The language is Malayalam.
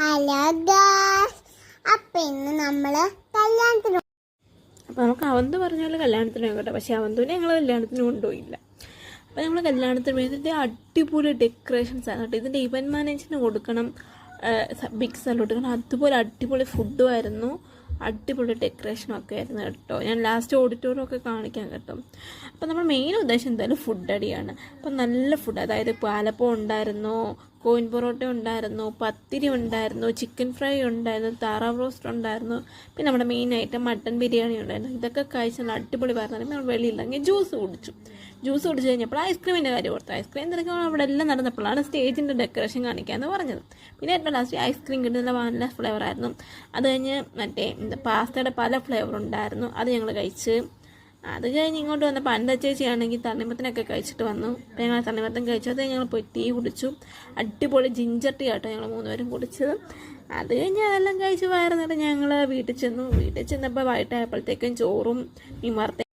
ഹലോ ഗായ്സ്, അപ്പം ഇന്ന് നമ്മൾ കല്യാണത്തിന് അപ്പോൾ നമുക്ക് അവന്ത് പറഞ്ഞ പോലെ കല്യാണത്തിന് പോകട്ടെ. പക്ഷേ അവന്തുവിനെ ഞങ്ങൾ കല്യാണത്തിന് കൊണ്ടുപോയില്ല. അപ്പോൾ നമ്മൾ കല്യാണത്തിന് പോയി ഇതിൻ്റെ അടിപൊളി ഡെക്കറേഷൻസ് ആണ് കേട്ടോ. ഇതിൻ്റെ ഇവൻറ്റ് മാനേജറിന് കൊടുക്കണം, ബിഗ് സ്ഥലം കൊടുക്കണം. അതുപോലെ അടിപൊളി ഫുഡും ആയിരുന്നു, അടിപൊളി ഡെക്കറേഷനും ഒക്കെ ആയിരുന്നു കേട്ടോ. ഞാൻ ലാസ്റ്റ് ഓഡിറ്റോറിയം ഒക്കെ കാണിക്കാം കേട്ടോ. അപ്പോൾ നമ്മൾ മെയിൻ ഉദ്ദേശം എന്തായാലും ഫുഡ് അടിയാണ്. അപ്പം നല്ല ഫുഡ്, അതായത് പാലപ്പം ഉണ്ടായിരുന്നു, കോയിൻ പൊറോട്ട ഉണ്ടായിരുന്നു, പത്തിരി ഉണ്ടായിരുന്നു, ചിക്കൻ ഫ്രൈ ഉണ്ടായിരുന്നു, താറാവ് റോസ്റ്റ് ഉണ്ടായിരുന്നു, പിന്നെ നമ്മുടെ മെയിൻ ഐറ്റം മട്ടൻ ബിരിയാണി ഉണ്ടായിരുന്നു. ഇതൊക്കെ കഴിച്ചാൽ അടിപൊളി പറഞ്ഞാൽ നമ്മൾ വെളിയില്ലെങ്കിൽ ജ്യൂസ് കുടിച്ചു കഴിഞ്ഞപ്പോൾ ഐസ്ക്രീമിൻ്റെ കാര്യം ഓർത്തു. ഐസ്ക്രീം തിരക്കാൻ അവിടെ എല്ലാം നടന്നപ്പോഴാണ് സ്റ്റേജിൻ്റെ ഡെക്കറേഷൻ കാണിക്കാമെന്ന് പറഞ്ഞത്. പിന്നെ ഏറ്റവും ലാസ്റ്റ് ഐസ്ക്രീം കിട്ടുന്ന വാനില ഫ്ലേവർ ആയിരുന്നു. അത് കഴിഞ്ഞ് മറ്റേ പാസ്തയുടെ പല ഫ്ലേവർ ഉണ്ടായിരുന്നു, അത് ഞങ്ങൾ കഴിച്ച്. അത് കഴിഞ്ഞ് ഇങ്ങോട്ട് വന്നപ്പോൾ അൻ്റെ ചേച്ചിയാണെങ്കിൽ തണ്ണിമത്തനൊക്കെ കഴിച്ചിട്ട് വന്നു. അപ്പോൾ ഞങ്ങൾ തണ്ണിമത്തൻ കഴിച്ചു. അത് ഞങ്ങൾ പോയി ടീ കുടിച്ചു. അടിപൊളി ജിഞ്ചർ ടീ ആട്ടോ ഞങ്ങൾ 3 പേരും കുടിച്ചത്. അത് കഴിഞ്ഞ് അതെല്ലാം കഴിച്ച് വയറുന്നിട്ട് ഞങ്ങൾ വീട്ടിൽ ചെന്നപ്പോൾ വൈകിട്ടായപ്പോഴത്തേക്കും ചോറും മീൻ വറുത്ത